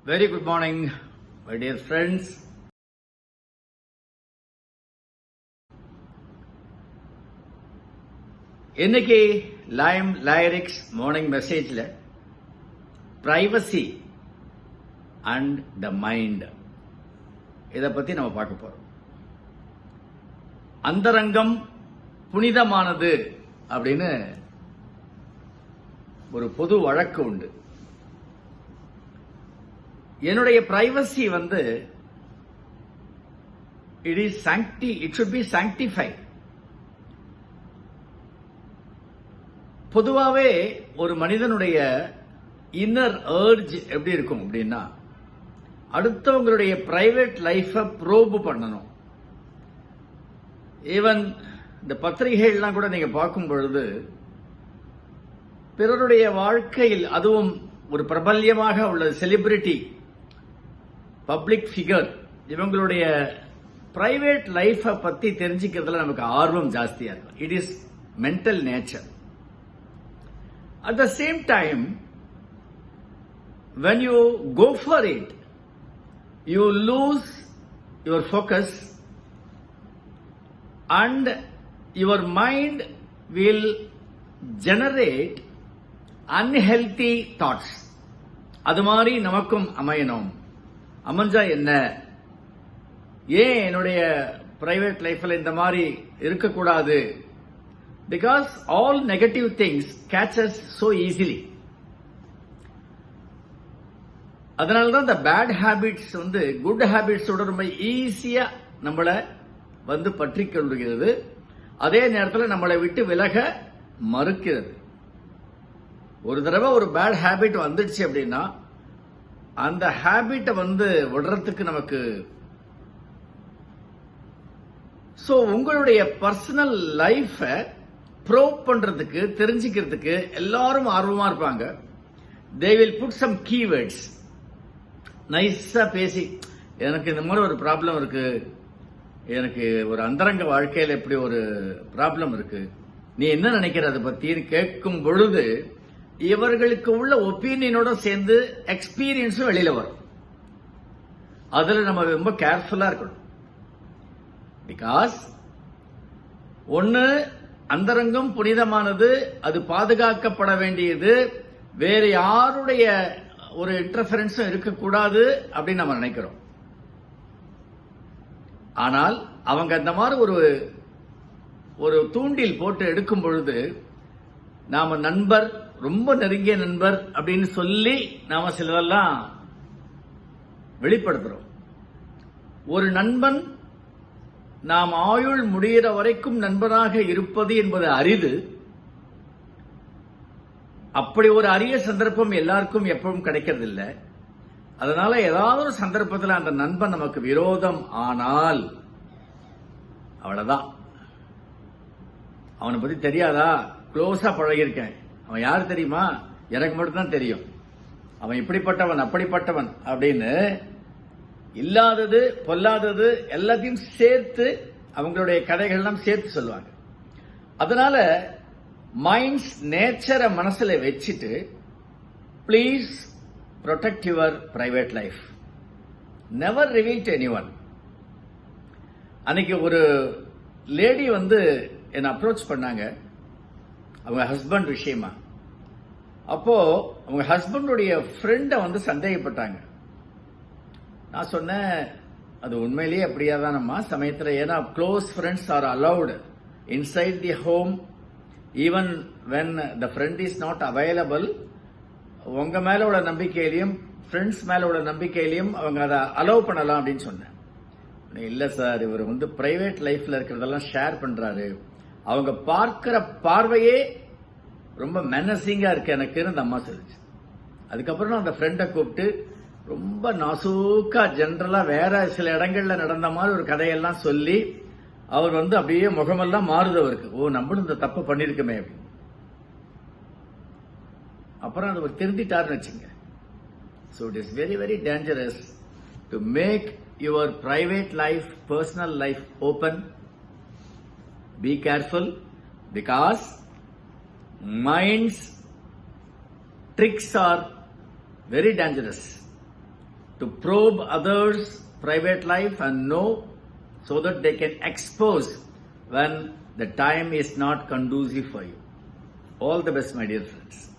Very good morning, my dear friends. இன்னைக்கு lime lyrics morning மெசேஜ்ல privacy and the mind இதை பத்தி நம்ம பார்க்க போறோம். அந்தரங்கம் புனிதமானது அப்படின்னு ஒரு பொது வழக்கு உண்டு. என்னுடைய privacy it should be sanctified. பொதுவாவே ஒரு மனிதனுடைய இன்னர் ஏர்ஜ் எப்படி இருக்கும் அப்படின்னா, அடுத்தவங்களுடைய பிரைவேட் லைஃப ப்ரோப் பண்ணணும். ஈவன் இந்த பத்திரிகைகள்லாம் கூட நீங்க பார்க்கும் பொழுது, பிறருடைய வாழ்க்கையில் அதுவும் ஒரு பிரபல்யமாக உள்ள செலிபிரிட்டி பப்ளிக் ஃபிகர் இவங்களுடைய பிரைவேட் லைஃப பத்தி தெரிஞ்சுக்கிறதுல நமக்கு ஆர்வம் ஜாஸ்தியா இருக்கும். It is mental nature. At the same time, when you go for it, you lose your focus and your mind will generate unhealthy thoughts. அது மாதிரி நமக்கும் அமையணும். அமைஞ்சா என்ன, ஏன் என்னுடைய பிரைவேட் லைஃப்ல இந்த மாதிரி இருக்கக்கூடாது? Because all negative things catch us so easily. அதனாலதான் இந்த பேட் ஹேபிட்ஸ் குட் ஹேபிட்ஸோட ரொம்ப ஈஸியா நம்மளை பற்றி கொள்கிறது. அதே நேரத்தில் நம்மளை விட்டு விலக மறுக்கிறது. ஒரு தடவை ஒரு பேட் ஹேபிட் வந்துடுச்சு அப்படின்னா அந்த ஹேபிட்டை விடுறதுக்கு நமக்கு உங்களுடைய பர்சனல் லைஃப ப்ரோவ் பண்றதுக்கு தெரிஞ்சுக்கிறதுக்கு எல்லாரும் ஆர்வமா இருப்பாங்க. They will put some keywords. நைஸா பேசி, எனக்கு இந்த மாதிரி ஒரு ப்ராப்ளம் இருக்கு, எனக்கு ஒரு அந்தரங்க வாழ்க்கையில் இப்படி ஒரு ப்ராப்ளம் இருக்கு, நீ என்ன நினைக்கிற அதை பத்தி கேட்கும் பொழுது இவர்களுக்கு உள்ள ஒப்பீனியனோட சேர்ந்து எக்ஸ்பீரியன்ஸும் வெளியில வரும். அதுல நம்ம ரொம்ப கேர்ஃபுல்லா இருக்கணும். பிகாஸ் ஒன்னு, அந்தரங்கம் புனிதமானது, அது பாதுகாக்கப்பட வேண்டியது, வேற யாருடைய ஒரு இன்டர்ஃபரன்ஸும் இருக்கக்கூடாது அப்படின்னு நம்ம நினைக்கிறோம். ஆனால் அவங்க அந்த மாதிரி ஒரு தூண்டில் போட்டு எடுக்கும் பொழுது நாம நண்பர், ரொம்ப நெருங்கிய நண்பர் அப்படின்னு சொல்லி நாம சிலதெல்லாம் வெளிப்படுத்துறோம். ஒரு நண்பன் நாம் ஆயுள் முடிகிற வரைக்கும் நண்பனாக இருப்பது என்பது அரிது. அப்படி ஒரு அரிய சந்தர்ப்பம் எல்லாருக்கும் எப்பவும் கிடைக்கிறதில்லை. அதனால ஏதாவது ஒரு சந்தர்ப்பத்தில் அந்த நண்பன் நமக்கு விரோதம் ஆனால் அவ்வளவுதான். அவனை பத்தி தெரியாதா? க்ளோஸா பழகிருக்கேன். அவன் யாரு தெரியுமா? எனக்கு மட்டும்தான் தெரியும். அவன் இப்படிப்பட்டவன் அப்படிப்பட்டவன் அப்படின்னு இல்லாதது பொல்லாதது எல்லாத்தையும் சேர்த்து அவங்களுடைய கதைகள்லாம் சேர்த்து சொல்லுவாங்க. அதனால மைண்ட்ஸ் நேச்சரை மனசுல வச்சுட்டு please protect your private life. Never reveal to anyone. அன்னைக்கு ஒரு லேடி என்னை அப்ரோச் பண்ணாங்க அவங்க ஹஸ்பண்ட் விஷயமா. அப்போ அவங்க ஹஸ்பண்டுடைய ஃப்ரெண்டை சந்தேகப்பட்டாங்க. நான் சொன்னேன், அது உண்மையிலேயே அப்படியா தானம்மா சமயத்தில், ஏன்னா close friends R allowed inside the home even when the friend is not available. உங்க மேல உள்ள நம்பிக்கையிலையும் ஃப்ரெண்ட்ஸ் மேல உள்ள நம்பிக்கையிலையும் அவங்க அதை அலோவ் பண்ணலாம் அப்படின்னு சொன்னேன். இல்ல சார், இவர் பிரைவேட் லைஃப்ல இருக்கிறதெல்லாம் ஷேர் பண்றாரு, அவங்க பார்க்கிற பார்வையே ரொம்ப மெனசிங்கா இருக்கு எனக்குன்னு அந்த அம்மா சொல்லிச்சு. அதுக்கப்புறம் அந்த ஃப்ரெண்டை கூப்பிட்டு ரொம்ப நாசூக்கா ஜென்ரலா வேற சில இடங்கள்ல நடந்த மாதிரி ஒரு கதையெல்லாம் சொல்லி அவர் அப்படியே முகமெல்லாம் மாறுது அவருக்கு. ஓ, நம்மளும் இந்த தப்பு பண்ணிருக்கோமே அப்படின்னு. அப்புறம் அது திருந்திட்டாருன்னு வச்சுங்க. So it is very very dangerous to make your private life, personal life open. Be careful because minds tricks are very dangerous. to probe others' private life and know so that they can expose when the time is not conducive for you. All the best, my dear friends.